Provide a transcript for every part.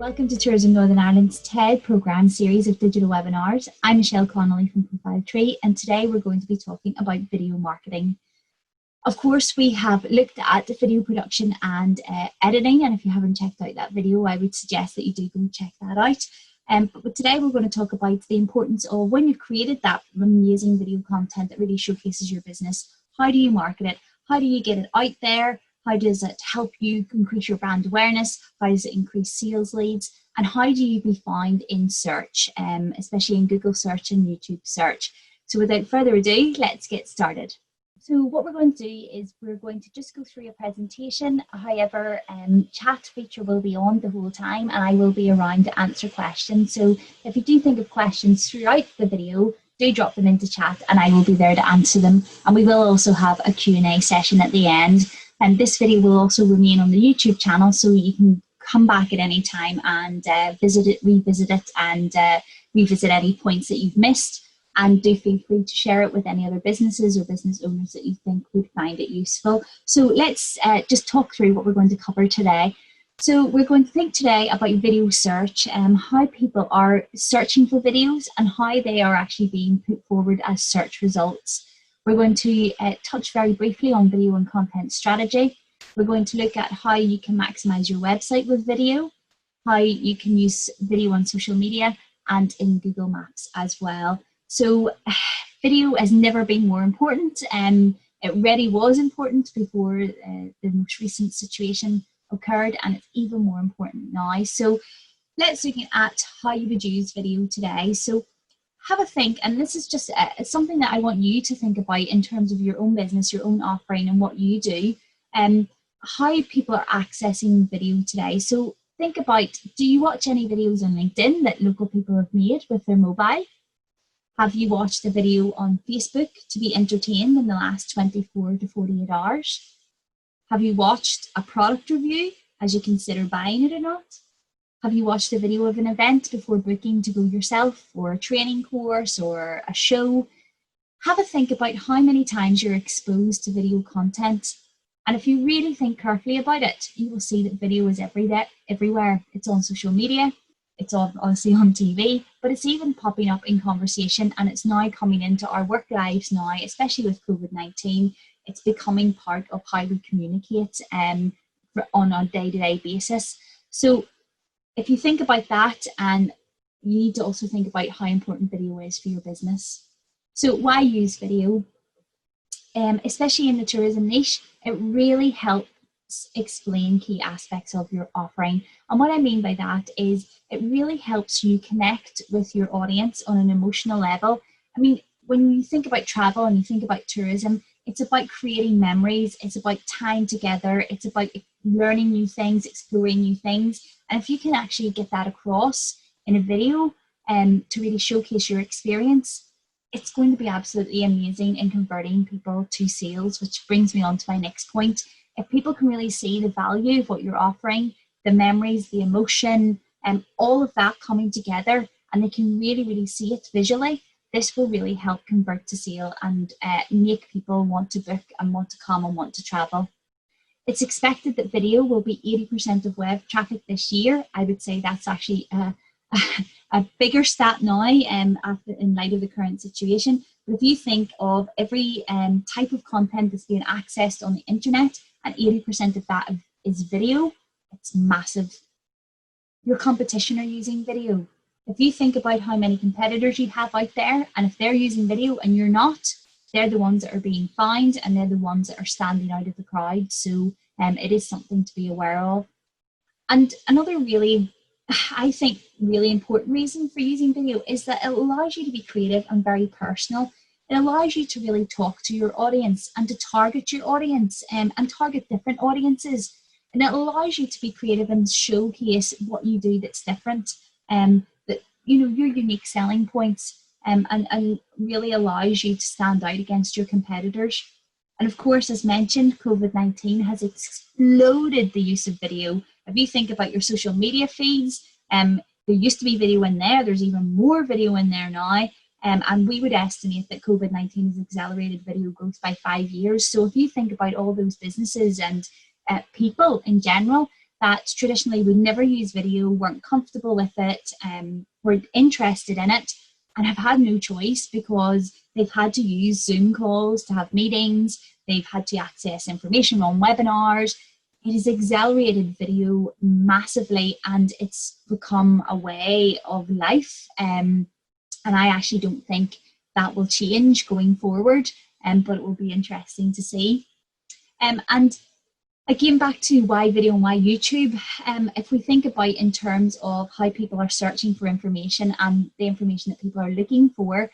Welcome to Tourism Northern Ireland's TED programme series of digital webinars. I'm Michelle Connolly from Profile Tree, and today we're going to be talking about video marketing. Of course, we have looked at video production and editing, and if you haven't checked out that video, I would suggest that you do go check that out. But today we're going to talk about the importance of when you've created that amazing video content that really showcases your business. How do you market it? How do you get it out there? How does it help you increase your brand awareness? How does it increase sales leads? And how do you be found in search, especially in Google search and YouTube search? So without further ado, let's get started. So what we're going to do is we're going to just go through a presentation. However, chat feature will be on the whole time and I will be around to answer questions. So if you do think of questions throughout the video, do drop them into chat and I will be there to answer them. And we will also have a Q&A session at the end. And this video will also remain on the YouTube channel, so you can come back at any time and visit it, revisit it, and revisit any points that you've missed. And do feel free to share it with any other businesses or business owners that you think would find it useful. So let's just talk through what we're going to cover today. So we're going to think today about video search and how people are searching for videos and how they are actually being put forward as search results. We're going to touch very briefly on video and content strategy. We're going to look at how you can maximize your website with video, how you can use video on social media and in Google Maps as well. So video has never been more important. It really was important before the most recent situation occurred, and it's even more important now. So let's look at how you would use video today. So have a think, and this is just something that I want you to think about in terms of your own business, your own offering and what you do, and how people are accessing video today. So think about, do you watch any videos on LinkedIn that local people have made with their mobile? Have you watched a video on Facebook to be entertained in the last 24 to 48 hours? Have you watched a product review as you consider buying it or not? Have you watched a video of an event before booking to go yourself, or a training course or a show? Have a think about how many times you're exposed to video content. And if you really think carefully about it, you will see that video is everywhere. It's on social media, it's obviously on TV, but it's even popping up in conversation, and it's now coming into our work lives now, especially with COVID-19. It's becoming part of how we communicate on a day-to-day basis. So if you think about that, and you need to also think about how important video is for your business. So why use video? Especially in the tourism niche, it really helps explain key aspects of your offering. And what I mean by that is it really helps you connect with your audience on an emotional level. I mean, when you think about travel and you think about tourism, it's about creating memories, it's about time together, it's about learning new things, exploring new things. And if you can actually get that across in a video to really showcase your experience, it's going to be absolutely amazing in converting people to sales, which brings me on to my next point. If people can really see the value of what you're offering, the memories, the emotion, and all of that coming together, and they can really, really see it visually, this will really help convert to sale and make people want to book and want to come and want to travel. It's expected that video will be 80% of web traffic this year. I would say that's actually a bigger stat now in light of the current situation. But if you think of every type of content that's being accessed on the internet, and 80% of that is video, it's massive. Your competition are using video. If you think about how many competitors you have out there, and if they're using video and you're not, they're the ones that are being found and they're the ones that are standing out of the crowd. So it is something to be aware of. And another really, I think, really important reason for using video is that it allows you to be creative and very personal. It allows you to really talk to your audience and to target your audience and target different audiences. And it allows you to be creative and showcase what you do that's different, that, you know, your unique selling points, and really allows you to stand out against your competitors. And of course, as mentioned, COVID-19 has exploded the use of video. If you think about your social media feeds, there used to be video in there, there's even more video in there now. And we would estimate that COVID-19 has accelerated video growth by 5 years. So if you think about all those businesses and people in general, that traditionally would never use video, weren't comfortable with it, weren't interested in it, and have had no choice because they've had to use Zoom calls to have meetings, they've had to access information on webinars. It has accelerated video massively, and it's become a way of life. And I actually don't think that will change going forward, but it will be interesting to see. And again, back to why video and why YouTube, if we think about in terms of how people are searching for information and the information that people are looking for,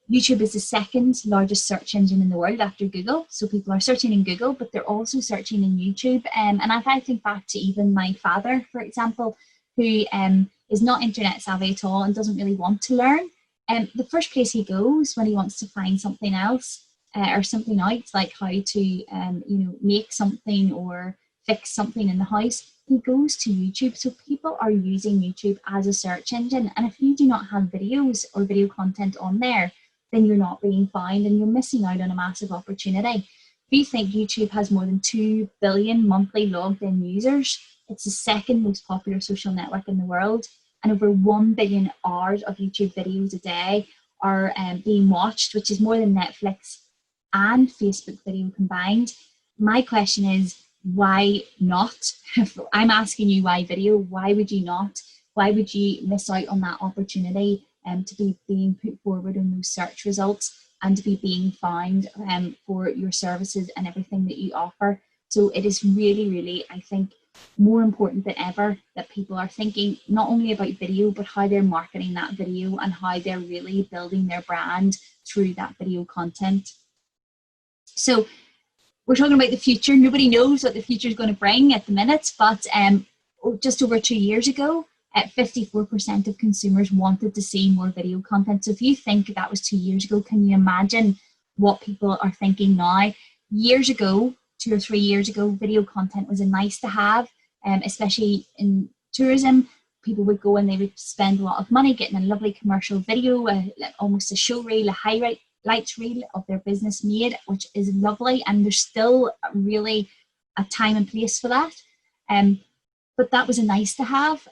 YouTube is the second largest search engine in the world after Google. So people are searching in Google, but they're also searching in YouTube. And if I think back to even my father, for example, who is not internet savvy at all and doesn't really want to learn, the first place he goes when he wants to find something else or something out, like how to make something or fix something in the house, he goes to YouTube. So people are using YouTube as a search engine, and if you do not have videos or video content on there, then you're not being found and you're missing out on a massive opportunity. If you think YouTube has more than 2 billion monthly logged in users, it's the second most popular social network in the world, and over 1 billion hours of YouTube videos a day are being watched, which is more than Netflix and Facebook video combined. My question is, why not? If I'm asking you why video, why would you not? Why would you miss out on that opportunity to be being put forward in those search results and to be being found for your services and everything that you offer? So it is really, really, I think, more important than ever that people are thinking not only about video, but how they're marketing that video and how they're really building their brand through that video content. So we're talking about the future. Nobody knows what the future is going to bring at the minute, but just over 2 years ago, 54% of consumers wanted to see more video content. So if you think that was 2 years ago, can you imagine what people are thinking now? Years ago, 2 or 3 years ago, video content was a nice to have, especially in tourism. People would go and they would spend a lot of money getting a lovely commercial video, almost a show reel, a highlights reel of their business made, which is lovely, and there's still really a time and place for that. But that was a nice to have.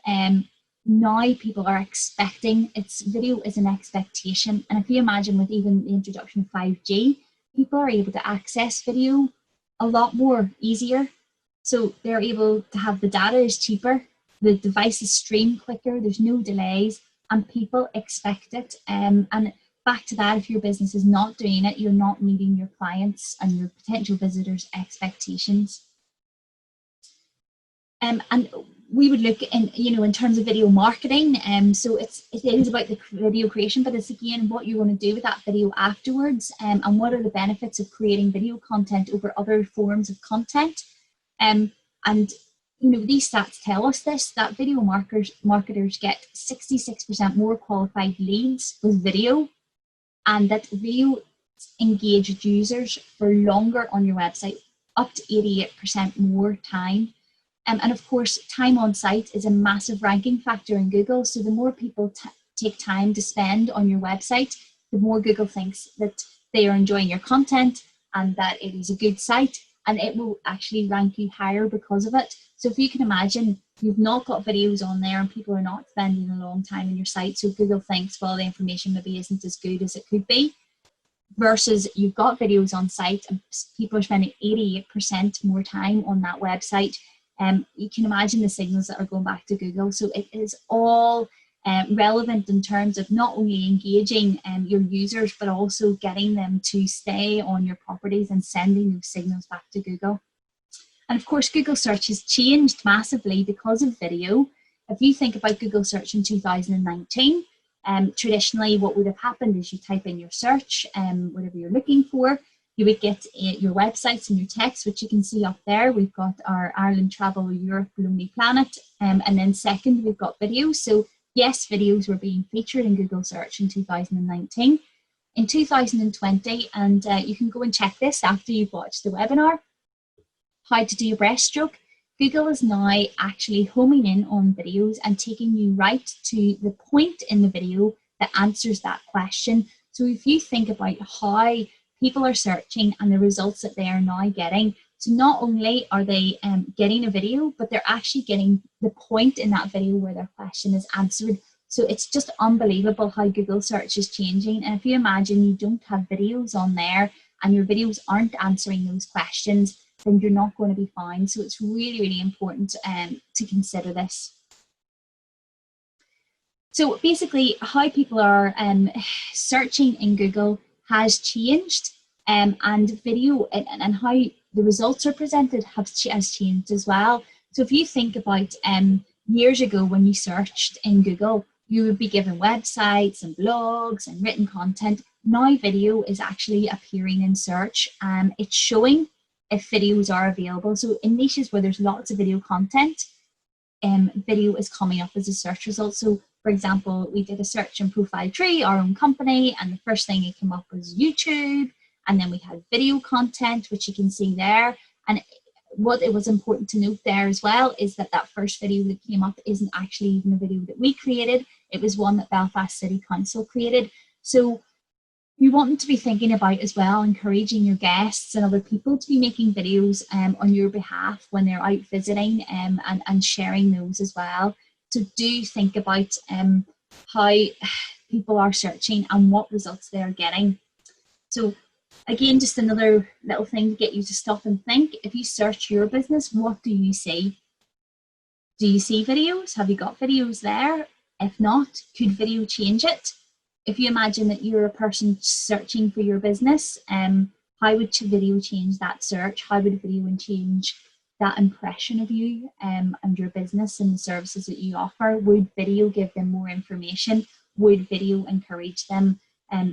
Now people are expecting, video is an expectation, and if you imagine with even the introduction of 5G, people are able to access video a lot more easier. So they're able to have, the data is cheaper, the devices stream quicker, there's no delays, and people expect it. And back to that, if your business is not doing it, you're not meeting your clients and your potential visitors' expectations. And we would look in terms of video marketing. So it is about the video creation, but it's again what you want to do with that video afterwards, and what are the benefits of creating video content over other forms of content. And these stats tell us this, that video marketers get 66% more qualified leads with video, and that video engaged users for longer on your website, up to 88% more time. And of course, time on site is a massive ranking factor in Google. So the more people take time to spend on your website, the more Google thinks that they are enjoying your content and that it is a good site, and it will actually rank you higher because of it. So if you can imagine, you've not got videos on there and people are not spending a long time on your site, so Google thinks, well, the information maybe isn't as good as it could be, versus you've got videos on site and people are spending 88% more time on that website. You can imagine the signals that are going back to Google. So it is all relevant in terms of not only engaging your users, but also getting them to stay on your properties and sending those signals back to Google. And of course, Google search has changed massively because of video. If you think about Google search in 2019, traditionally what would have happened is you type in your search, whatever you're looking for, you would get your websites and your text, which you can see up there. We've got our Ireland Travel, Europe, Lonely Planet, and then second, we've got videos. So yes, videos were being featured in Google search in 2019. In 2020, and you can go and check this after you've watched the webinar, how to do a breaststroke, Google is now actually homing in on videos and taking you right to the point in the video that answers that question. So if you think about how people are searching and the results that they are now getting, So not only are they getting a video, but they're actually getting the point in that video where their question is answered. So it's just unbelievable how Google search is changing. And if you imagine you don't have videos on there and your videos aren't answering those questions, then you're not going to be found. So it's really, really important to consider this. So basically how people are searching in Google has changed, and video and how the results are presented has changed as well. So if you think about years ago when you searched in Google, you would be given websites and blogs and written content. Now video is actually appearing in search. It's showing if videos are available. So in niches where there's lots of video content, video is coming up as a search result. So for example, we did a search in Profile Tree, our own company, and the first thing that came up was YouTube. And then we had video content, which you can see there. And what it was important to note there as well is that that first video that came up isn't actually even a video that we created. It was one that Belfast City Council created. So you want to be thinking about as well, encouraging your guests and other people to be making videos on your behalf when they're out visiting and sharing those as well. So do think about how people are searching and what results they are getting. So again, just another little thing to get you to stop and think. If you search your business, what do you see? Do you see videos? Have you got videos there? If not, could video change it? If you imagine that you're a person searching for your business, how would video change that search? How would video change that impression of you and your business and the services that you offer? Would video give them more information? Would video encourage them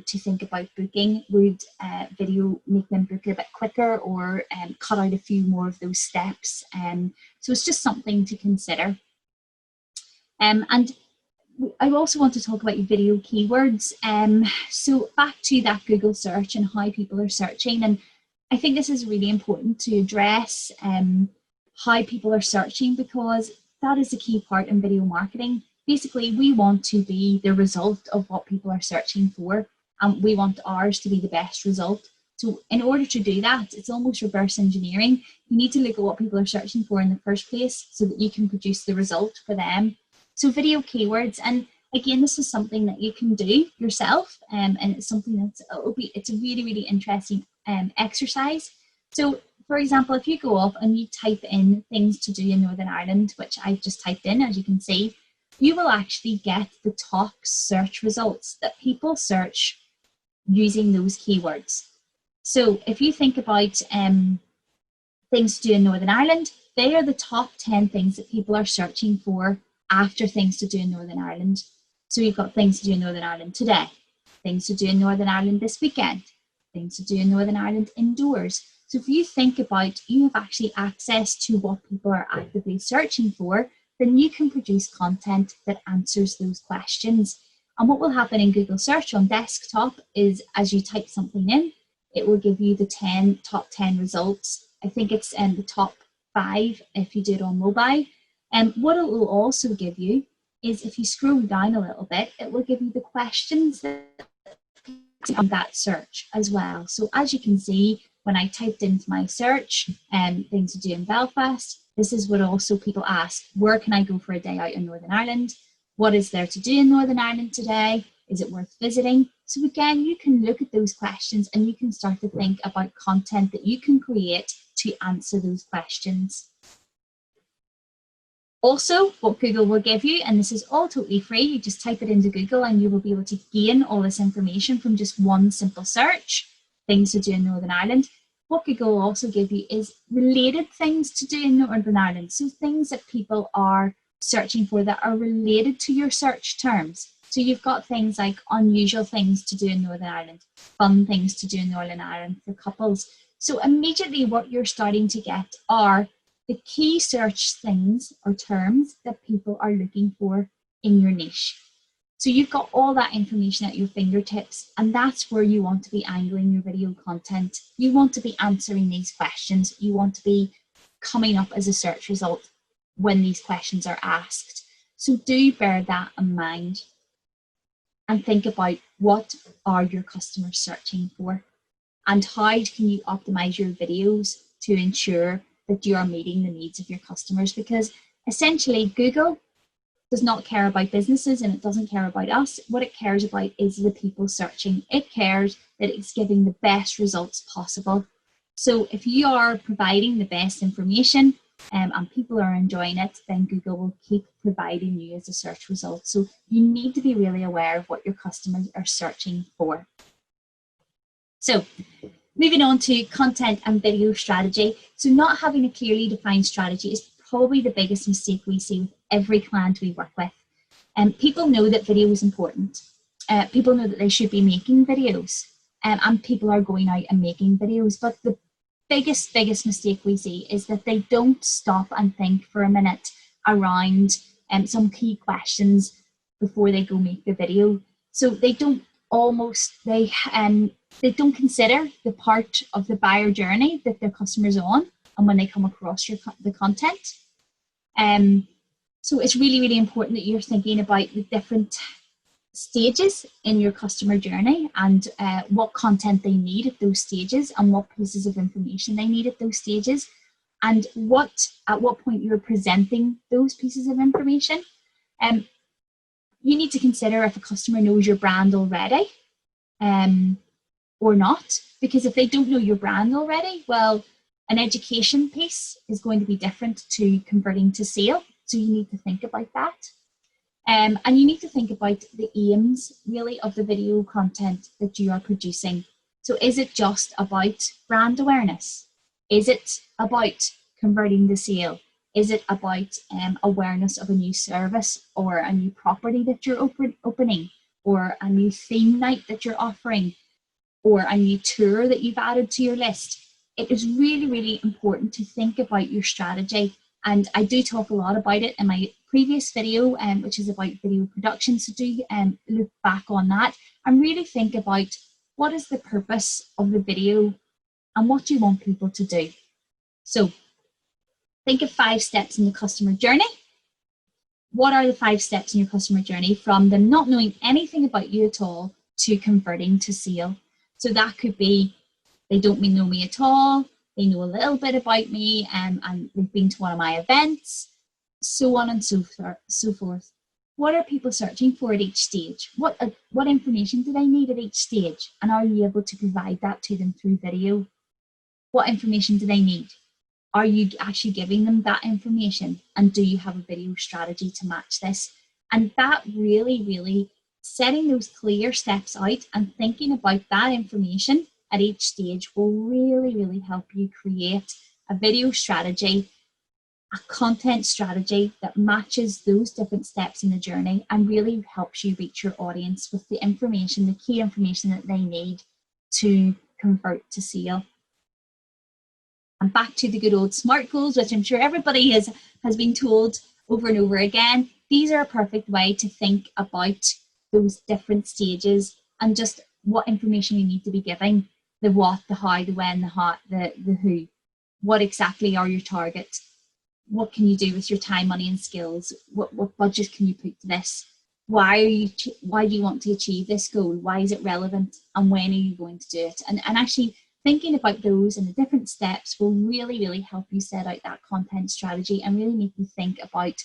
to think about booking? Would video make them book a bit quicker or cut out a few more of those steps? So it's just something to consider. And I also want to talk about video keywords. So back to that Google search and how people are searching. And I think this is really important to address how people are searching, because that is a key part in video marketing. Basically, we want to be the result of what people are searching for, and we want ours to be the best result. So in order to do that, it's almost reverse engineering. You need to look at what people are searching for in the first place so that you can produce the result for them. So video keywords, and again, this is something that you can do yourself, and it's something that's it's a really, really interesting exercise. So for example, if you go off and you type in things to do in Northern Ireland, which I've just typed in, as you can see, you will actually get the top search results that people search using those keywords. So if you think about things to do in Northern Ireland, they are the top 10 things that people are searching for after things to do in Northern Ireland. So you've got things to do in Northern Ireland today, things to do in Northern Ireland this weekend, things to do in Northern Ireland indoors. So if you think about, you have actually access to what people are actively searching for, then you can produce content that answers those questions. And what will happen in Google search on desktop is, as you type something in, it will give you the top 10 results. I think it's the top 5 if you do it on mobile. And what it will also give you is, if you scroll down a little bit, it will give you the questions that on that search as well. So as you can see, when I typed into my search things to do in Belfast, this is what also people ask: where can I go for a day out in Northern Ireland? What is there to do in Northern Ireland today? Is it worth visiting? So again, you can look at those questions and you can start to think about content that you can create to answer those questions. Also, what Google will give you, and this is all totally free, you just type it into Google and you will be able to gain all this information from just one simple search, things to do in Northern Ireland. What Google will also give you is related things to do in Northern Ireland. So things that people are searching for that are related to your search terms. So you've got things like unusual things to do in Northern Ireland, fun things to do in Northern Ireland for couples. So immediately what you're starting to get are the key search things or terms that people are looking for in your niche. So you've got all that information at your fingertips, and that's where you want to be angling your video content. You want to be answering these questions. You want to be coming up as a search result when these questions are asked. So do bear that in mind and think about, what are your customers searching for, and how can you optimize your videos to ensure that you are meeting the needs of your customers, because essentially Google does not care about businesses and it doesn't care about us. What it cares about is the people searching. It cares that it's giving the best results possible. So if you are providing the best information and people are enjoying it, then Google will keep providing you as a search result. So you need to be really aware of what your customers are searching for. So moving on to content and video strategy. So not having a clearly defined strategy is probably the biggest mistake we see with every client we work with. And people know that video is important. People know that they should be making videos, and people are going out and making videos. But the biggest mistake we see is that they don't stop and think for a minute around some key questions before they go make the video. So they don't they don't consider the part of the buyer journey that their customer's on, and when they come across the content. So it's really important that you're thinking about the different stages in your customer journey and what content they need at those stages and what pieces of information they need at those stages, and at what point you're presenting those pieces of information. You need to consider if a customer knows your brand already or not, because if they don't know your brand already, well, an education piece is going to be different to converting to sale. So you need to think about that. And you need to think about the aims really of the video content that you are producing. So is it just about brand awareness? Is it about converting the sale? Is it about awareness of a new service or a new property that you're opening, or a new theme night that you're offering, or a new tour that you've added to your list? It is really important to think about your strategy. And I do talk a lot about it in my previous video, which is about video production. So do look back on that and really think about what is the purpose of the video and what do you want people to do. So think of 5 steps in the customer journey. What are the 5 steps in your customer journey from them not knowing anything about you at all to converting to sale? So that could be they don't know me at all, they know a little bit about me, and they've been to one of my events, so on and so forth. What are people searching for at each stage? What information do they need at each stage? And are you able to provide that to them through video? What information do they need? Are you actually giving them that information? And do you have a video strategy to match this? And that really setting those clear steps out and thinking about that information at each stage will really help you create a video strategy, a content strategy that matches those different steps in the journey and really helps you reach your audience with the information, the key information that they need to convert to sale. And back to the good old SMART goals, which I'm sure everybody has been told over and over again. These are a perfect way to think about those different stages and just what information you need to be giving. The what, the how, the when, the who. What exactly are your targets? What can you do with your time, money and skills? What budget can you put to this? Why do you want to achieve this goal? Why is it relevant? And when are you going to do it? And actually thinking about those and the different steps will really help you set out that content strategy and really make you think about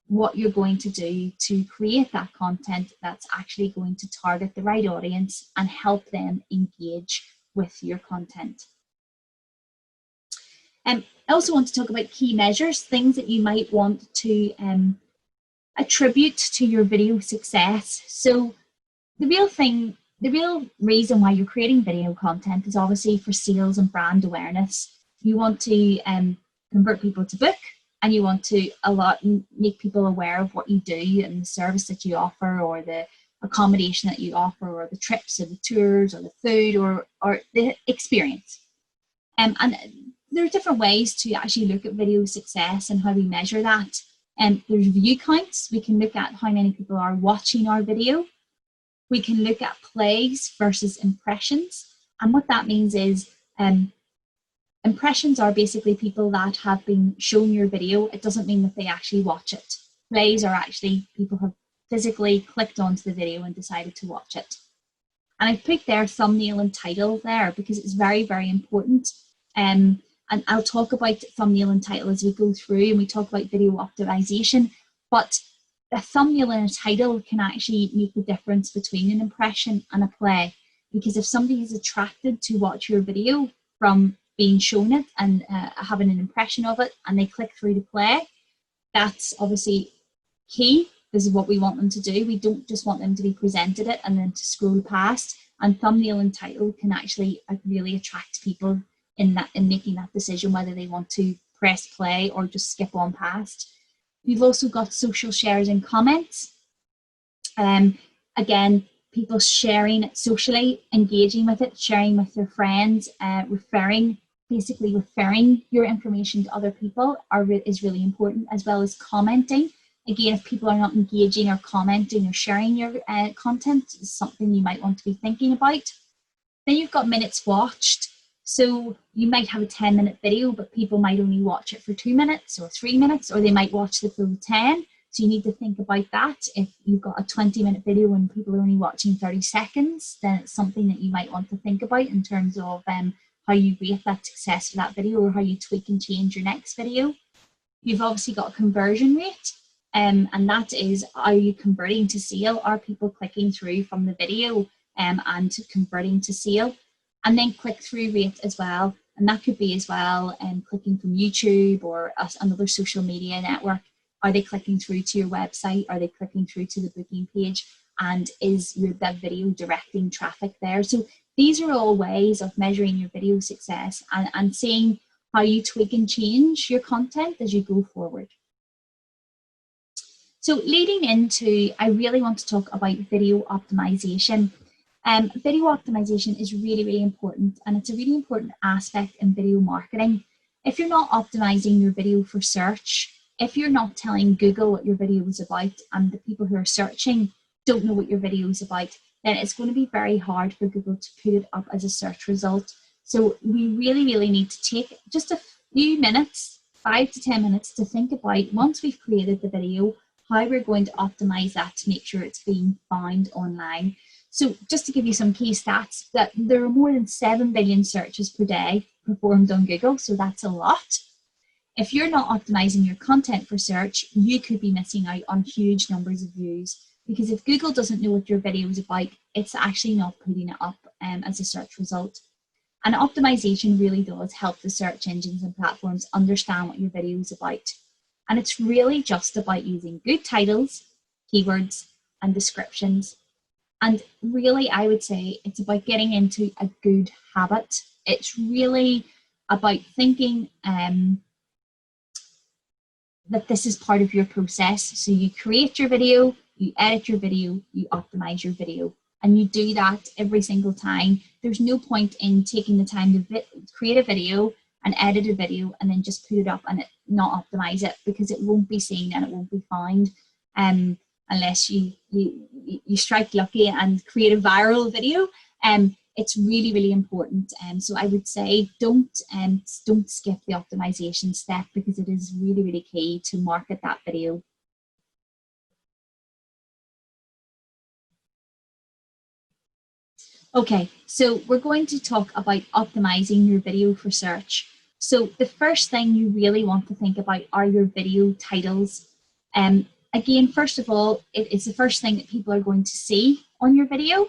what you're going to do to create that content that's actually going to target the right audience and help them engage with your content. I also want to talk about key measures, things that you might want to attribute to your video success. So the real reason why you're creating video content is obviously for sales and brand awareness. You want to convert people to book, and you want to make people aware of what you do and the service that you offer, or the accommodation that you offer, or the trips or the tours or the food or the experience. And there are different ways to actually look at video success and how we measure that. There's view counts. We can look at how many people are watching our video. We can look at plays versus impressions. And what that means is impressions are basically people that have been shown your video. It doesn't mean that they actually watch it. Plays are actually people have physically clicked onto the video and decided to watch it. And I've put their thumbnail and title there because it's very important. And I'll talk about thumbnail and title as we go through and we talk about video optimization. But a thumbnail and a title can actually make the difference between an impression and a play. Because if somebody is attracted to watch your video from being shown it and having an impression of it, and they click through to play, that's obviously key. This is what we want them to do. We don't just want them to be presented it and then to scroll past. And thumbnail and title can actually really attract people in making that decision whether they want to press play or just skip on past. We've also got social shares and comments. Again, people sharing it socially, engaging with it, sharing with their friends, referring your information to other people is really important, as well as commenting. Again, if people are not engaging or commenting or sharing your content, it's something you might want to be thinking about. Then you've got minutes watched. So you might have a 10-minute video, but people might only watch it for 2 minutes or 3 minutes, or they might watch the full 10. So you need to think about that. If you've got a 20-minute video and people are only watching 30 seconds, then it's something that you might want to think about in terms of how you rate that success for that video, or how you tweak and change your next video. You've obviously got conversion rate, and that is, are you converting to sale? Are people clicking through from the video and converting to sale? And then click-through rate as well, and that could be as well clicking from YouTube or another social media network. Are they clicking through to your website? Are they clicking through to the booking page? And is that video directing traffic there? So these are all ways of measuring your video success and seeing how you tweak and change your content as you go forward. So leading into, I really want to talk about video optimization. Video optimization is really, really important, and it's a really important aspect in video marketing. If you're not optimizing your video for search, if you're not telling Google what your video is about, and the people who are searching don't know what your video is about, then it's going to be very hard for Google to put it up as a search result. So we really, really need to take just a few minutes, 5 to 10 minutes, to think about, once we've created the video, how we're going to optimize that to make sure it's being found online. So just to give you some key stats, that there are more than 7 billion searches per day performed on Google, so that's a lot. If you're not optimizing your content for search, you could be missing out on huge numbers of views, because if Google doesn't know what your video is about, it's actually not putting it up as a search result. And optimization really does help the search engines and platforms understand what your video is about. And it's really just about using good titles, keywords, and descriptions. And really, I would say it's about getting into a good habit. It's really about thinking that this is part of your process. So you create your video, you edit your video, you optimize your video, and you do that every single time. There's no point in taking the time to create a video and edit a video and then just put it up and not optimize it, because it won't be seen and it won't be found unless you strike lucky and create a viral video. It's really, really important. So I would say don't skip the optimization step, because it is really, really key to market that video. Okay, so we're going to talk about optimizing your video for search. So the first thing you really want to think about are your video titles. Again, first of all, it's the first thing that people are going to see on your video.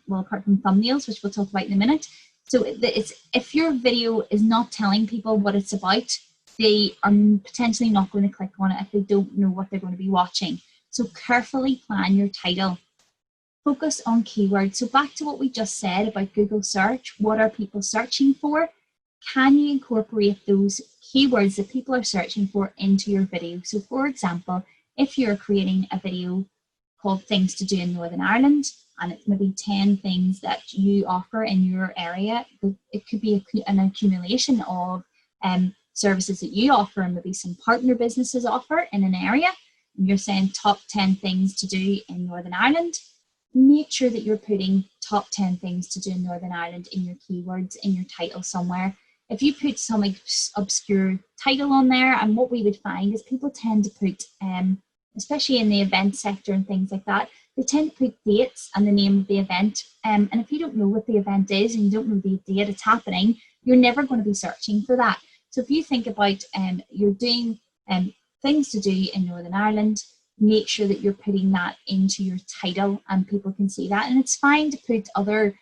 Well, apart from thumbnails, which we'll talk about in a minute. So if your video is not telling people what it's about, they are potentially not going to click on it if they don't know what they're going to be watching. So carefully plan your title. Focus on keywords. So back to what we just said about Google search, what are people searching for? Can you incorporate those keywords that people are searching for into your video? So for example, if you're creating a video called Things to Do in Northern Ireland, and it's maybe 10 things that you offer in your area, it could be an accumulation of services that you offer and maybe some partner businesses offer in an area, and you're saying top 10 things to do in Northern Ireland. Make sure that you're putting top 10 things to do in Northern Ireland in your keywords, in your title somewhere. If you put some obscure title on there, and what we would find is people tend to put, especially in the event sector and things like that, they tend to put dates and the name of the event. And if you don't know what the event is and you don't know the date it's happening, you're never going to be searching for that. So if you think about you're doing things to do in Northern Ireland, make sure that you're putting that into your title and people can see that. And it's fine to put other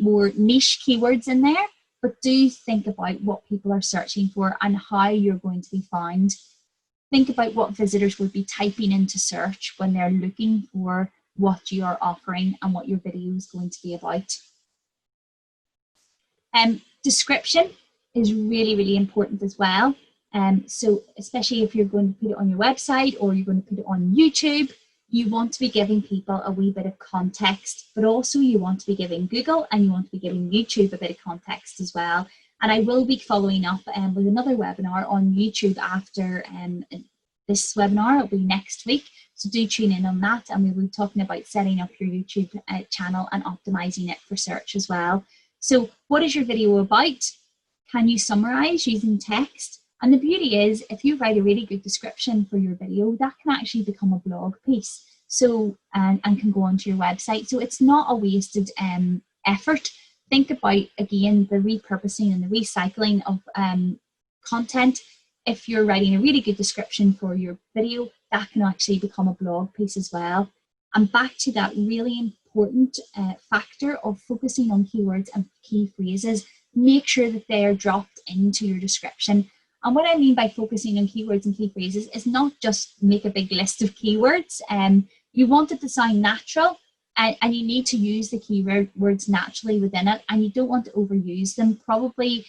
more niche keywords in there, but do think about what people are searching for and how you're going to be found. Think about what visitors would be typing into search when they're looking for what you are offering and what your video is going to be about. Description is really, really important as well. So especially if you're going to put it on your website or you're going to put it on YouTube, you want to be giving people a wee bit of context, but also you want to be giving Google and you want to be giving YouTube a bit of context as well. And I will be following up with another webinar on YouTube after this webinar. It'll be next week. So do tune in on that. And we'll be talking about setting up your YouTube channel and optimizing it for search as well. So what is your video about? Can you summarize using text? And the beauty is, if you write a really good description for your video, that can actually become a blog piece. So, and can go onto your website. So it's not a wasted effort. Think about, again, the repurposing and the recycling of content. If you're writing a really good description for your video, that can actually become a blog piece as well. And back to that really important factor of focusing on keywords and key phrases, make sure that they are dropped into your description. And what I mean by focusing on keywords and key phrases is not just make a big list of keywords. You want it to sound natural, and you need to use the keywords naturally within it, and you don't want to overuse them. Probably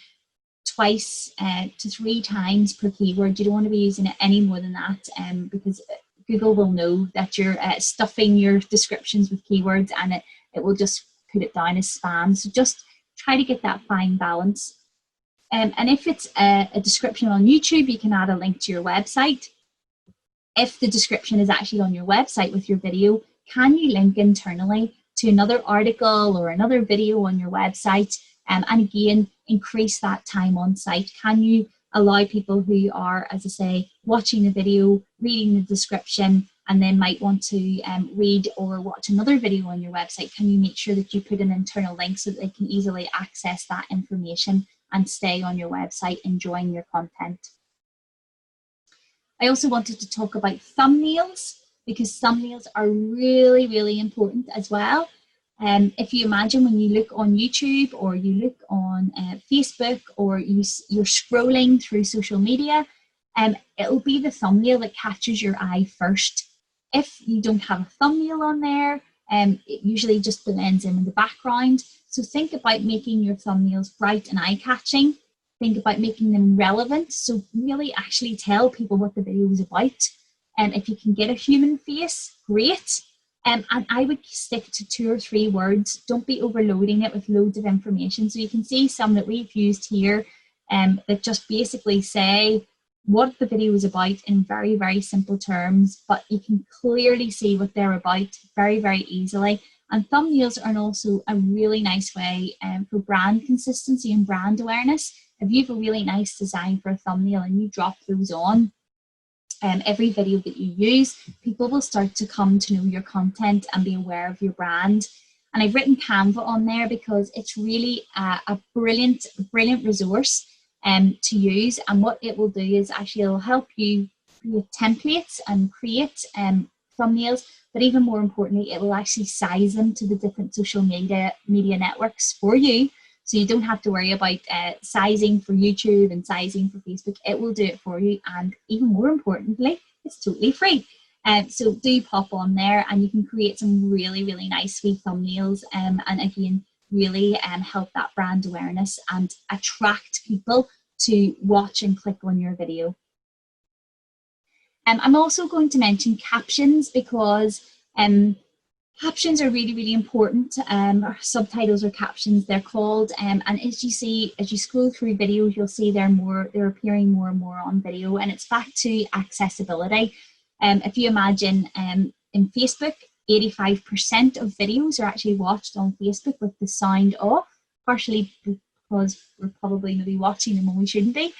twice to 3 times per keyword. You don't want to be using it any more than that, because Google will know that you're stuffing your descriptions with keywords, and it will just put it down as spam. So just try to get that fine balance. And if it's a description on YouTube, you can add a link to your website. If the description is actually on your website with your video, can you link internally to another article or another video on your website? And again, increase that time on site. Can you allow people who are, as I say, watching the video, reading the description, and then might want to read or watch another video on your website? Can you make sure that you put an internal link so that they can easily access that information and stay on your website enjoying your content? I also wanted to talk about thumbnails, because thumbnails are really, really important as well. If you imagine when you look on YouTube or you look on Facebook, or you're scrolling through social media, it'll be the thumbnail that catches your eye first. If you don't have a thumbnail on there, it usually just blends in the background. So think about making your thumbnails bright and eye-catching. Think about making them relevant. So really actually tell people what the video is about. If you can get a human face, great. And I would stick to 2 or 3 words. Don't be overloading it with loads of information. So you can see some that we've used here that just basically say what the video is about in very, very simple terms, but you can clearly see what they're about very, very easily. And thumbnails are also a really nice way for brand consistency and brand awareness. If you have a really nice design for a thumbnail and you drop those on every video that you use, people will start to come to know your content and be aware of your brand. And I've written Canva on there because it's really a brilliant resource to use. And what it will do is actually it'll help you create templates and create thumbnails, but even more importantly, it will actually size them to the different social media networks for you. So you don't have to worry about sizing for YouTube and sizing for Facebook. It will do it for you. And even more importantly, it's totally free. So do pop on there and you can create some really, really nice wee thumbnails. And again, really help that brand awareness and attract people to watch and click on your video. I'm also going to mention captions because captions are really, really important. Or subtitles or captions, they're called. And as you scroll through videos, you'll see they're appearing more and more on video. And it's back to accessibility. If you imagine in Facebook, 85% of videos are actually watched on Facebook with the sound off, partially because we're probably maybe watching them when we shouldn't be.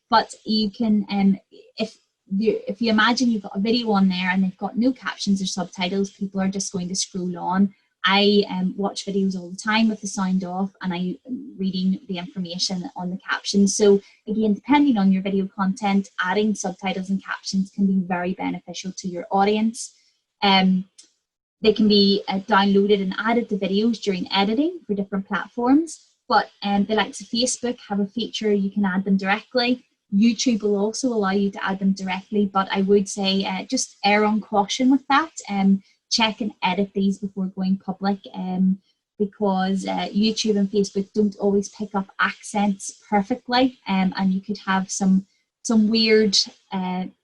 But you can, if you imagine you've got a video on there and they've got no captions or subtitles, people are just going to scroll on. I watch videos all the time with the sound off, and I'm reading the information on the captions. So again, depending on your video content, adding subtitles and captions can be very beneficial to your audience. They can be downloaded and added to videos during editing for different platforms. But the likes of Facebook have a feature you can add them directly. YouTube will also allow you to add them directly, but I would say just err on caution with that. Check and edit these before going public, because YouTube and Facebook don't always pick up accents perfectly, and you could have some weird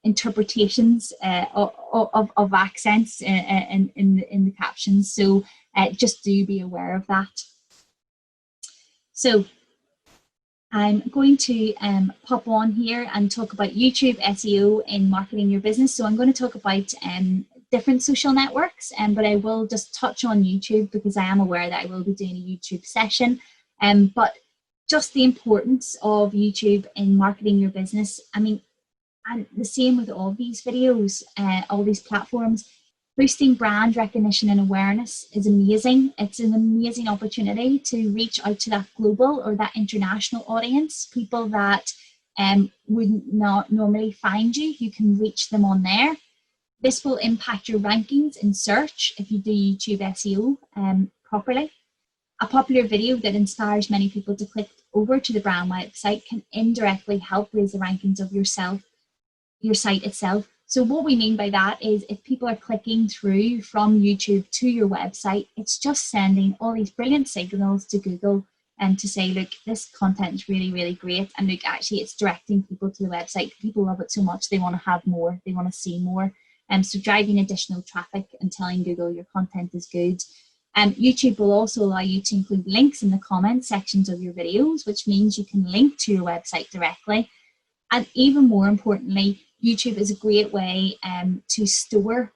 interpretations of accents in the captions. So just do be aware of that. So I'm going to pop on here and talk about YouTube SEO in marketing your business. So I'm going to talk about different social networks, but I will just touch on YouTube because I am aware that I will be doing a YouTube session. But just the importance of YouTube in marketing your business. I mean, and the same with all these videos, all these platforms. Boosting brand recognition and awareness is amazing. It's an amazing opportunity to reach out to that global or that international audience, people that would not normally find you. You can reach them on there. This will impact your rankings in search if you do YouTube SEO properly. A popular video that inspires many people to click over to the brand website can indirectly help raise the rankings of your site itself. So what we mean by that is if people are clicking through from YouTube to your website, it's just sending all these brilliant signals to Google and to say, look, this content is really, really great. And look, actually it's directing people to the website. People love it so much, they want to have more, they want to see more. So driving additional traffic and telling Google your content is good. YouTube will also allow you to include links in the comment sections of your videos, which means you can link to your website directly. And even more importantly, YouTube is a great way to store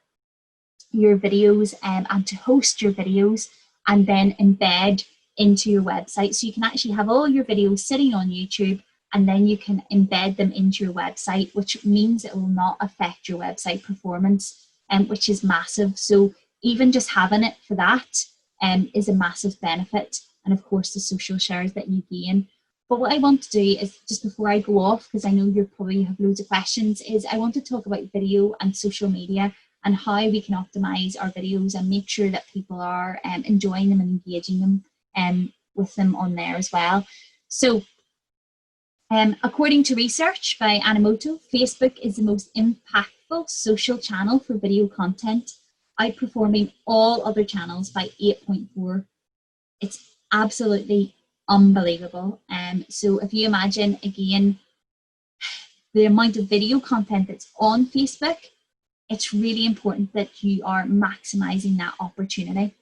your videos and to host your videos and then embed into your website. So you can actually have all your videos sitting on YouTube and then you can embed them into your website, which means it will not affect your website performance, which is massive. So even just having it for that is a massive benefit. And of course, the social shares that you gain. But what I want to do is, just before I go off, because I know you probably have loads of questions, is I want to talk about video and social media and how we can optimize our videos and make sure that people are enjoying them and engaging them with them on there as well. So according to research by Animoto, Facebook is the most impactful social channel for video content, outperforming all other channels by 8.4. It's absolutely unbelievable. So if you imagine again the amount of video content that's on Facebook, it's really important that you are maximizing that opportunity.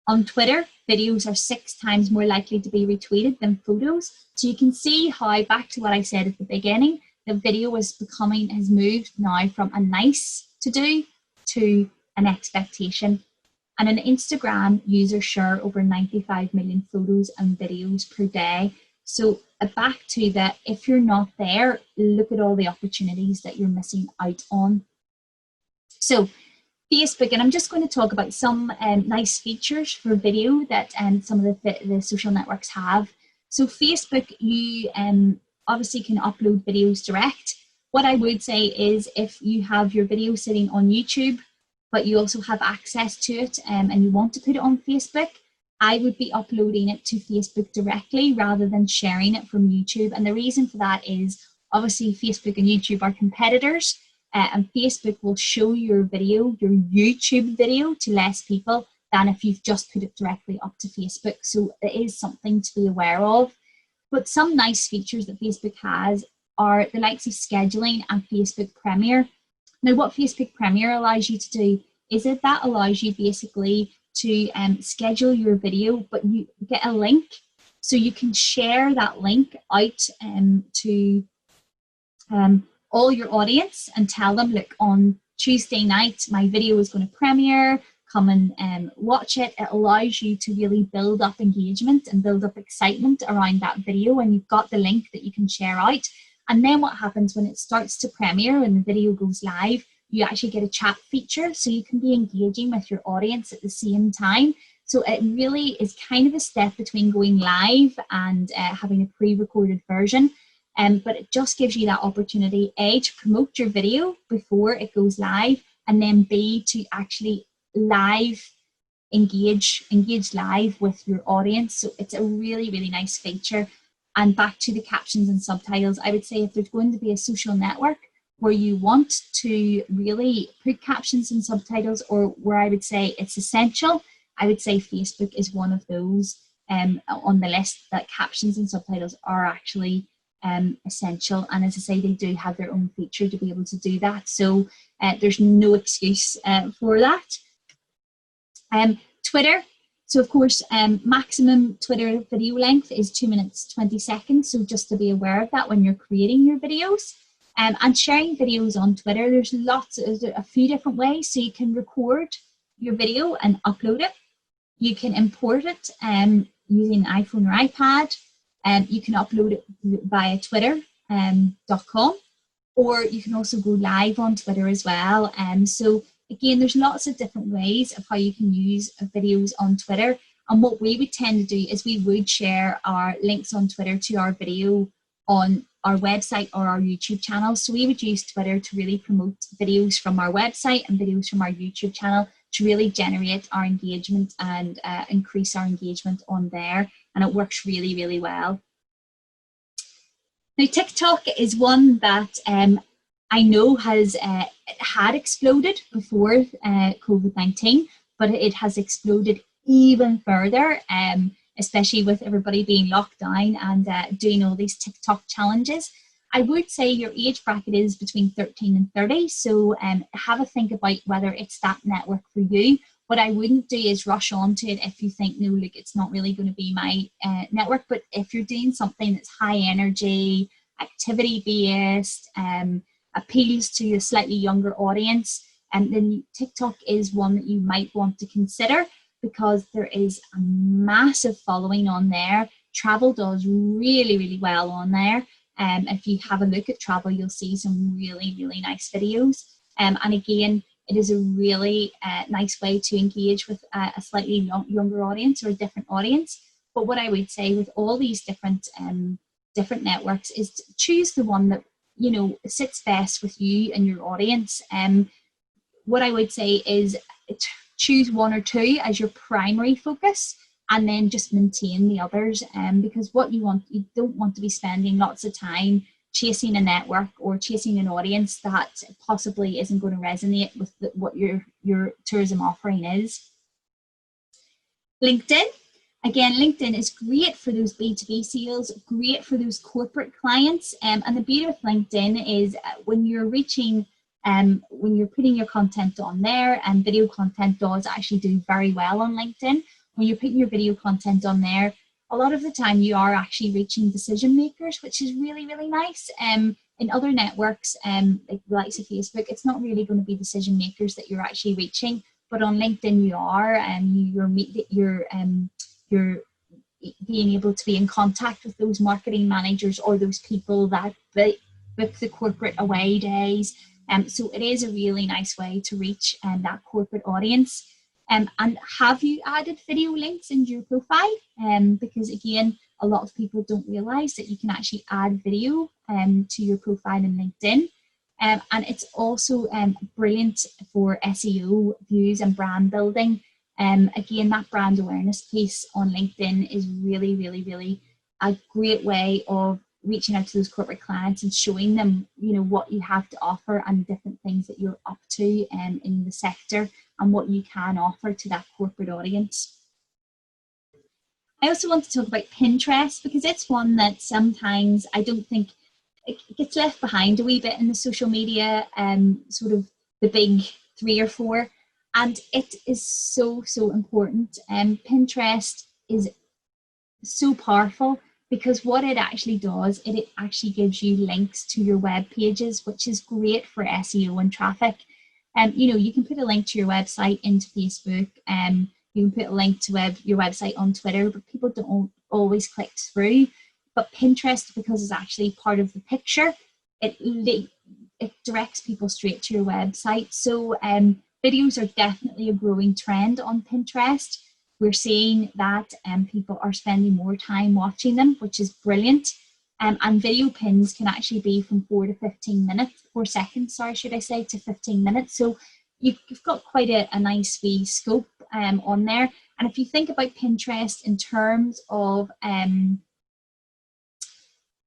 On Twitter, videos are 6 times more likely to be retweeted than photos. So you can see how, back to what I said at the beginning, the video has moved now from a nice to do to an expectation. And an Instagram, users share over 95 million photos and videos per day. So back to that, if you're not there, look at all the opportunities that you're missing out on. So Facebook, and I'm just going to talk about some nice features for video that some of the social networks have. So Facebook, you obviously can upload videos direct. What I would say is if you have your video sitting on YouTube, but you also have access to it and you want to put it on Facebook, I would be uploading it to Facebook directly rather than sharing it from YouTube. And the reason for that is obviously Facebook and YouTube are competitors, and Facebook will show your video, your YouTube video, to less people than if you've just put it directly up to Facebook. So it is something to be aware of. But some nice features that Facebook has are the likes of scheduling and Facebook Premiere. Now, what Facebook Premiere allows you to do is that allows you basically to schedule your video, but you get a link. So you can share that link out to all your audience and tell them, look, on Tuesday night, my video is going to premiere, come and watch it. It allows you to really build up engagement and build up excitement around that video, and you've got the link that you can share out. And then what happens when it starts to premiere and the video goes live, you actually get a chat feature, so you can be engaging with your audience at the same time. So it really is kind of a step between going live and having a pre-recorded version. But it just gives you that opportunity, A, to promote your video before it goes live, and then B, to actually engage live with your audience. So it's a really, really nice feature. And back to the captions and subtitles, I would say if there's going to be a social network where you want to really put captions and subtitles, or where I would say it's essential, I would say Facebook is one of those on the list, that captions and subtitles are actually essential. And as I say, they do have their own feature to be able to do that. So there's no excuse for that. Twitter. So of course, maximum Twitter video length is 2 minutes 20 seconds. So just to be aware of that when you're creating your videos. And sharing videos on Twitter, there's a few different ways. So you can record your video and upload it. You can import it using an iPhone or iPad. You can upload it via twitter.com, or you can also go live on Twitter as well. So again, there's lots of different ways of how you can use videos on Twitter. And what we would tend to do is we would share our links on Twitter to our video on our website or our YouTube channel. So we would use Twitter to really promote videos from our website and videos from our YouTube channel to really generate our engagement and increase our engagement on there. And it works really, really well. Now, TikTok is one that I know has had exploded before COVID-19, but it has exploded even further, especially with everybody being locked down and doing all these TikTok challenges. I would say your age bracket is between 13 and 30, so have a think about whether it's that network for you. What I wouldn't do is rush onto it if you think, no, look, it's not really going to be my network. But if you're doing something that's high energy, activity based, appeals to a slightly younger audience, and then TikTok is one that you might want to consider, because there is a massive following on there. Travel does really, really well on there. If you have a look at travel, you'll see some really, really nice videos. And again, it is a really nice way to engage with a slightly younger audience or a different audience. But what I would say with all these different networks is to choose the one that, you know, sits best with you and your audience. What I would say is choose one or two as your primary focus, and then just maintain the others. Because what you don't want to be spending lots of time chasing a network or chasing an audience that possibly isn't going to resonate with what your tourism offering is. LinkedIn. Again, LinkedIn is great for those B2B sales, great for those corporate clients. And the beauty of LinkedIn is when you're reaching, when you're putting your content on there, and video content does actually do very well on LinkedIn. When you're putting your video content on there, a lot of the time you are actually reaching decision makers, which is really, really nice. In other networks, like the likes of Facebook, it's not really going to be decision makers that you're actually reaching, but on LinkedIn you are, and you're being able to be in contact with those marketing managers or those people that book the corporate away days. So it is a really nice way to reach that corporate audience. And have you added video links into your profile? Because again, a lot of people don't realize that you can actually add video to your profile in LinkedIn. And it's also brilliant for SEO views and brand building. Again, that brand awareness piece on LinkedIn is really, really, really a great way of reaching out to those corporate clients and showing them, you know, what you have to offer and different things that you're up to in the sector and what you can offer to that corporate audience. I also want to talk about Pinterest, because it's one that sometimes I don't think it gets left behind a wee bit in the social media, sort of the big 3 or 4. And it is so, so important. Pinterest is so powerful, because what it actually does, it actually gives you links to your web pages, which is great for SEO and traffic. You know, you can put a link to your website into Facebook, you can put a link to your website on Twitter, but people don't always click through. But Pinterest, because it's actually part of the picture, it directs people straight to your website. So videos are definitely a growing trend on Pinterest. we're seeing that people are spending more time watching them, which is brilliant. And video pins can actually be from 4 to 15 minutes, 4 seconds, sorry, should I say, to 15 minutes. So you've got quite a nice wee scope on there. And if you think about Pinterest in terms of a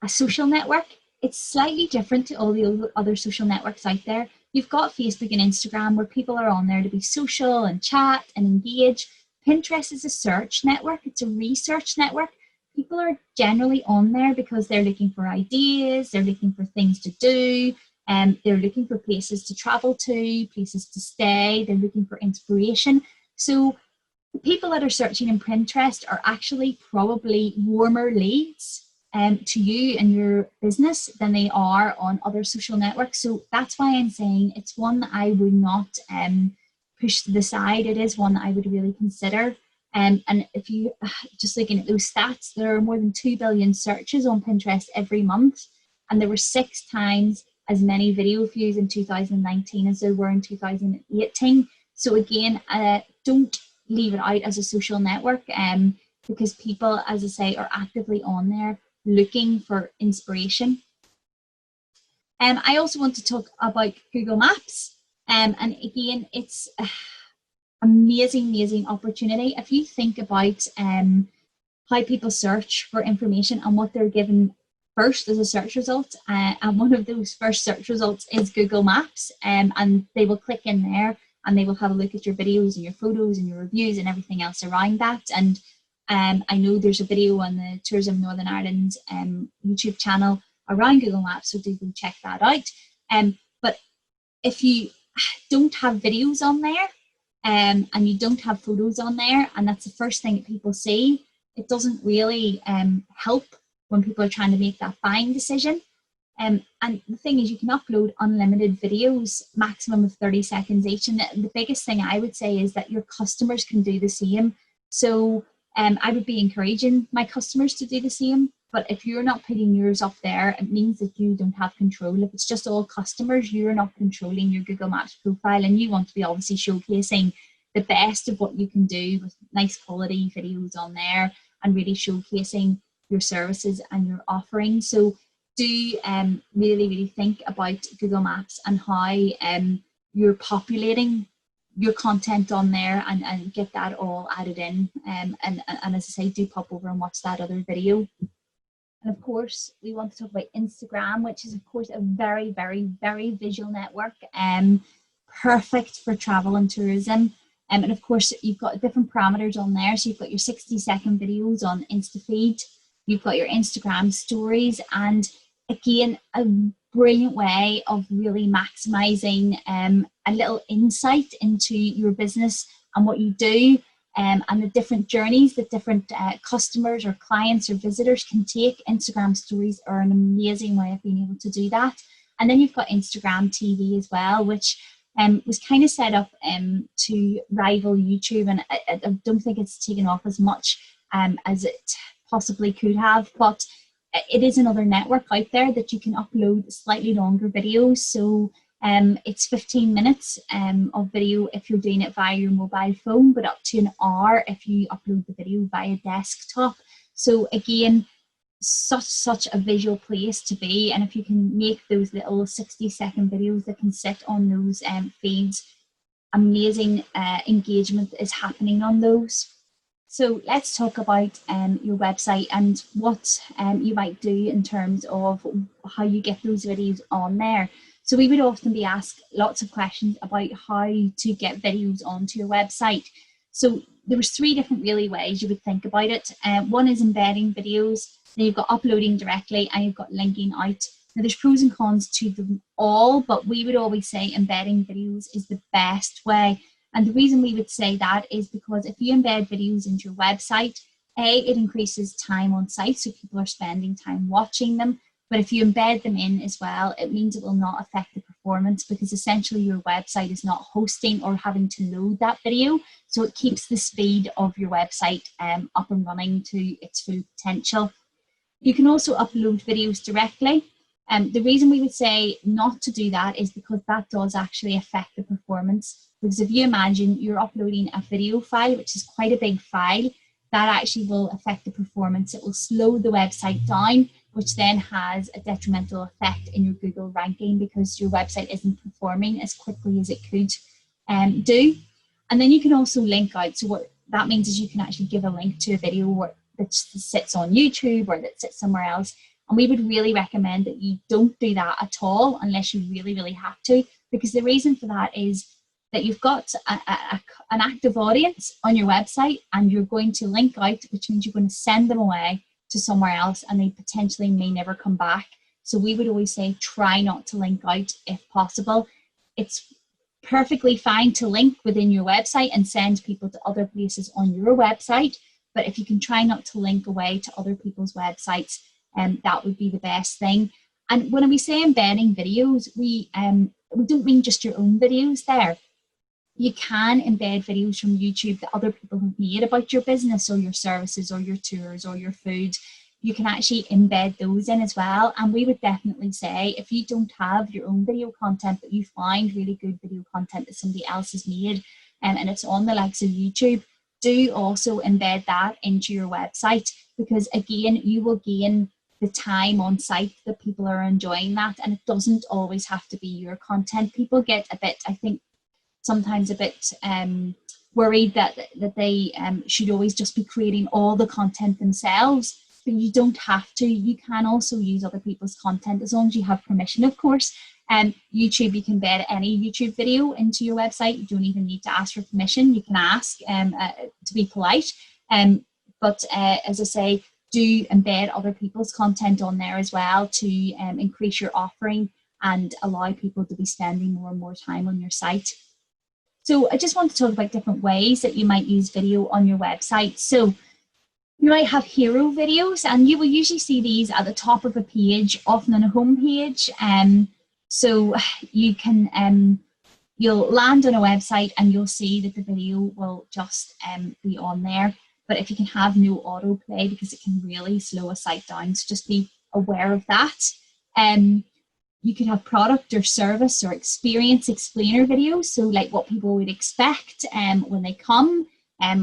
social network, it's slightly different to all the other social networks out there. You've got Facebook and Instagram where people are on there to be social and chat and engage. Pinterest is a search network, it's a research network. People are generally on there because they're looking for ideas, they're looking for things to do, and they're looking for places to travel to, places to stay, they're looking for inspiration. So the people that are searching in Pinterest are actually probably warmer leads to you and your business than they are on other social networks. So that's why I'm saying it's one that I would not push to the side. It is one that I would really consider. And if you just looking at those stats, there are more than 2 billion searches on Pinterest every month, and there were 6 times as many video views in 2019 as there were in 2018. So again, don't leave it out as a social network, because people, as I say, are actively on there looking for inspiration. I also want to talk about Google Maps, and again, it's amazing opportunity. If you think about how people search for information and what they're given first as a search result, and one of those first search results is Google Maps, and they will click in there and they will have a look at your videos and your photos and your reviews and everything else around that. And I know there's a video on the Tourism Northern Ireland YouTube channel around Google Maps, so do go check that out. But if you don't have videos on there, and you don't have photos on there, and that's the first thing that people see, it doesn't really help when people are trying to make that buying decision. And the thing is, you can upload unlimited videos, maximum of 30 seconds each. And the biggest thing I would say is that your customers can do the same. So I would be encouraging my customers to do the same. But if you're not putting yours up there, it means that you don't have control. If it's just all customers, you're not controlling your Google Maps profile, and you want to be obviously showcasing the best of what you can do with nice quality videos on there and really showcasing your services and your offerings. So do really think about Google Maps and how you're populating your content on there, and get that all added in. And as I say, do pop over and watch that other video. And of course, we want to talk about Instagram, which is of course a very visual network, perfect for travel and tourism. And of course, you've got different parameters on there. So you've got your 60-second videos on InstaFeed, you've got your Instagram stories, and again, a brilliant way of really maximizing a little insight into your business and what you do. And the different journeys that different customers or clients or visitors can take. Instagram stories are an amazing way of being able to do that. And then you've got Instagram TV as well, which was kind of set up to rival YouTube, and I don't think it's taken off as much as it possibly could have, but it is another network out there that you can upload slightly longer videos. So it's 15 minutes of video if you're doing it via your mobile phone, but up to an hour if you upload the video via desktop. So again, such a visual place to be, and if you can make those little 60-second videos that can sit on those feeds, amazing engagement is happening on those. So let's talk about your website and what you might do in terms of how you get those videos on there. So we would often be asked lots of questions about how to get videos onto your website. So there was 3 different really ways you would think about it. One is embedding videos, then you've got uploading directly, and you've got linking out. Now there's pros and cons to them all, but we would always say embedding videos is the best way. And the reason we would say that is because if you embed videos into your website, it increases time on site, so people are spending time watching them. But if you embed them in as well, it means it will not affect the performance, because essentially your website is not hosting or having to load that video. So it keeps the speed of your website up and running to its full potential. You can also upload videos directly. The reason we would say not to do that is because that does actually affect the performance. Because if you imagine you're uploading a video file, which is quite a big file, that actually will affect the performance. It will slow the website down, which then has a detrimental effect in your Google ranking because your website isn't performing as quickly as it could do. And then you can also link out. So what that means is you can actually give a link to a video that sits on YouTube or that sits somewhere else. And we would really recommend that you don't do that at all unless you really, really have to, because the reason for that is that you've got an active audience on your website and you're going to link out, which means you're going to send them away to somewhere else and they potentially may never come back. So we would always say try not to link out if possible. It's perfectly fine to link within your website and send people to other places on your website, but if you can try not to link away to other people's websites, that would be the best thing. And when we say embedding videos, we don't mean just your own videos there. You can embed videos from YouTube that other people have made about your business or your services or your tours or your food. You can actually embed those in as well. And we would definitely say if you don't have your own video content, but you find really good video content that somebody else has made and it's on the likes of YouTube, do also embed that into your website, because again, you will gain the time on site that people are enjoying that, and it doesn't always have to be your content. People get a bit, I think, sometimes a bit worried that they should always just be creating all the content themselves, but you don't have to. You can also use other people's content as long as you have permission, of course. YouTube, you can embed any YouTube video into your website. You don't even need to ask for permission. You can ask to be polite, but as I say, do embed other people's content on there as well to increase your offering and allow people to be spending more and more time on your site. So I just want to talk about different ways that you might use video on your website. So you might have hero videos, and you will usually see these at the top of a page, often on a home page. So you can, you'll land on a website and you'll see that the video will just be on there. But if you can have no autoplay, because it can really slow a site down, so just be aware of that. You can have product or service or experience explainer videos, so like what people would expect when they come,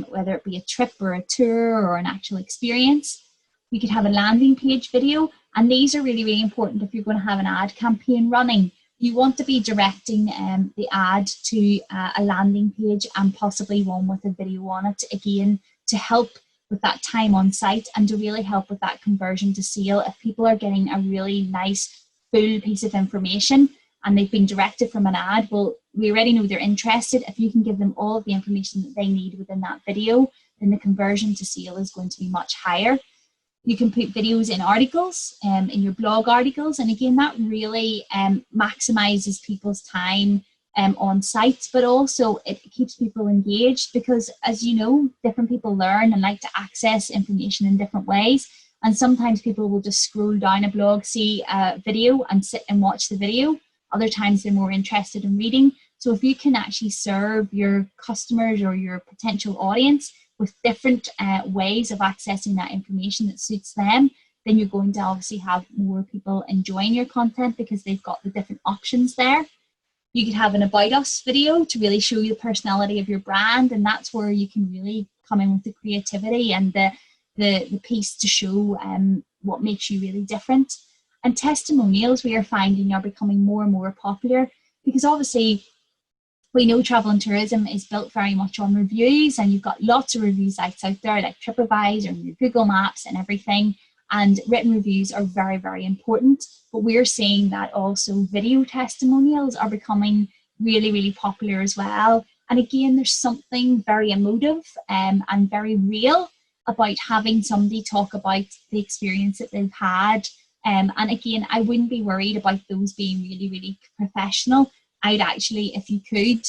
whether it be a trip or a tour or an actual experience. You could have a landing page video, and these are really, really important if you're going to have an ad campaign running. You want to be directing the ad to a landing page and possibly one with a video on it, again, to help with that time on site and to really help with that conversion to sale. If people are getting a really nice full piece of information and they've been directed from an ad, well, we already know they're interested. If you can give them all of the information that they need within that video, then the conversion to sale is going to be much higher. You can put videos in articles, in your blog articles, and again, that really maximizes people's time on site, but also it keeps people engaged because, as you know, different people learn and like to access information in different ways. And sometimes people will just scroll down a blog, see a video and sit and watch the video. Other times they're more interested in reading. So if you can actually serve your customers or your potential audience with different ways of accessing that information that suits them, then you're going to obviously have more people enjoying your content because they've got the different options there. You could have an About Us video to really show you the personality of your brand, and that's where you can really come in with the creativity and the piece to show what makes you really different. And testimonials, we are finding, are becoming more and more popular because obviously we know travel and tourism is built very much on reviews, and you've got lots of review sites out there like TripAdvisor and your Google Maps and everything. And written reviews are very, very important. But we're seeing that also video testimonials are becoming really, really popular as well. And again, there's something very emotive and very real about having somebody talk about the experience that they've had. And again, I wouldn't be worried about those being really, really professional. I'd actually, if you could,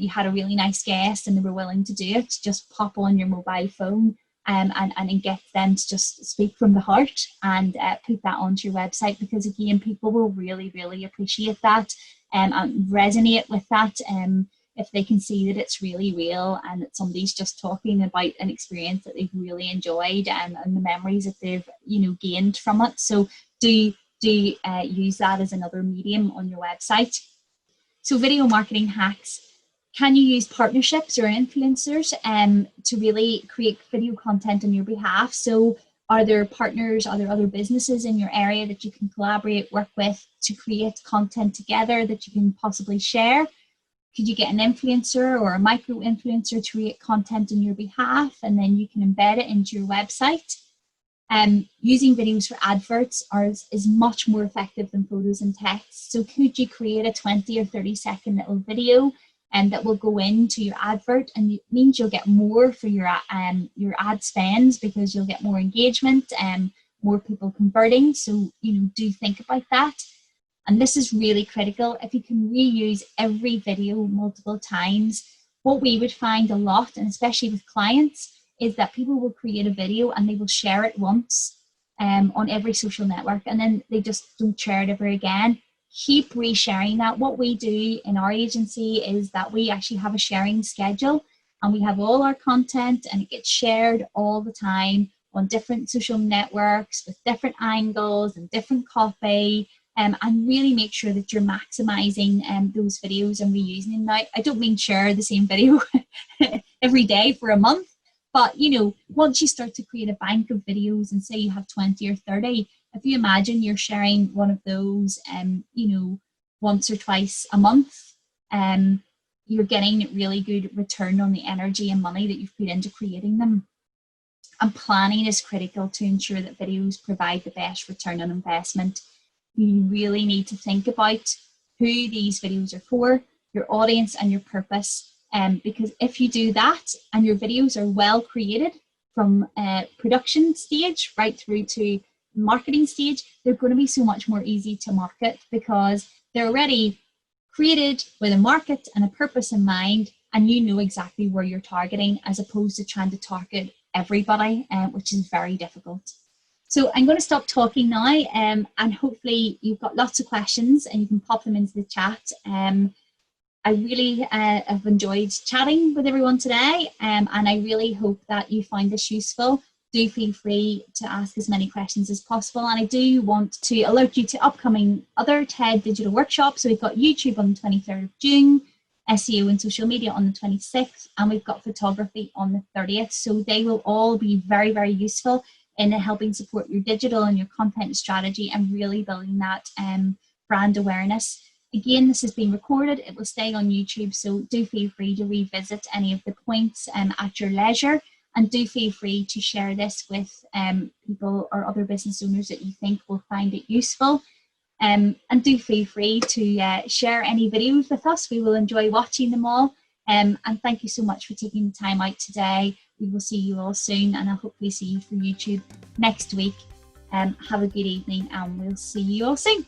you had a really nice guest and they were willing to do it, just pop on your mobile phone and get them to just speak from the heart and put that onto your website, because again, people will really, really appreciate that and resonate with that if they can see that it's really real and that somebody's just talking about an experience that they've really enjoyed and the memories that they've gained from it. So do do use that as another medium on your website. So video marketing hacks. Can you use partnerships or influencers to really create video content on your behalf? So are there partners, are there other businesses in your area that you can collaborate, work with to create content together that you can possibly share? Could you get an influencer or a micro influencer to create content on your behalf, and then you can embed it into your website? Using videos for adverts is much more effective than photos and text. So could you create a 20 or 30-second little video that will go into your advert, and it means you'll get more for your ad spends because you'll get more engagement and more people converting. So, do think about that. And this is really critical. If you can reuse every video multiple times, what we would find a lot, and especially with clients, is that people will create a video and they will share it once on every social network, and then they just don't share it ever again. Keep resharing that. What we do in our agency is that we actually have a sharing schedule, and we have all our content and it gets shared all the time on different social networks with different angles and different copy, and really make sure that you're maximizing those videos and reusing them. Now, I don't mean share the same video every day for a month, but once you start to create a bank of videos and say you have 20 or 30, if you imagine you're sharing one of those, once or twice a month, you're getting really good return on the energy and money that you've put into creating them. And planning is critical to ensure that videos provide the best return on investment. You really need to think about who these videos are for, your audience and your purpose. Because if you do that and your videos are well created from production stage right through to marketing stage, they're going to be so much more easy to market because they're already created with a market and a purpose in mind, and you know exactly where you're targeting, as opposed to trying to target everybody, which is very difficult. So I'm going to stop talking now, and hopefully you've got lots of questions and you can pop them into the chat. I really have enjoyed chatting with everyone today, and I really hope that you find this useful. Do feel free to ask as many questions as possible, and I do want to alert you to upcoming other TED digital workshops. So we've got YouTube on the 23rd of June, SEO and social media on the 26th, and we've got photography on the 30th. So they will all be very, very useful in helping support your digital and your content strategy and really building that brand awareness. Again, this has been recorded. It will stay on YouTube, so do feel free to revisit any of the points at your leisure, and do feel free to share this with people or other business owners that you think will find it useful. And do feel free to share any videos with us. We will enjoy watching them all. And thank you so much for taking the time out today. We will see you all soon, and I'll hopefully see you through YouTube next week. Have a good evening, and we'll see you all soon.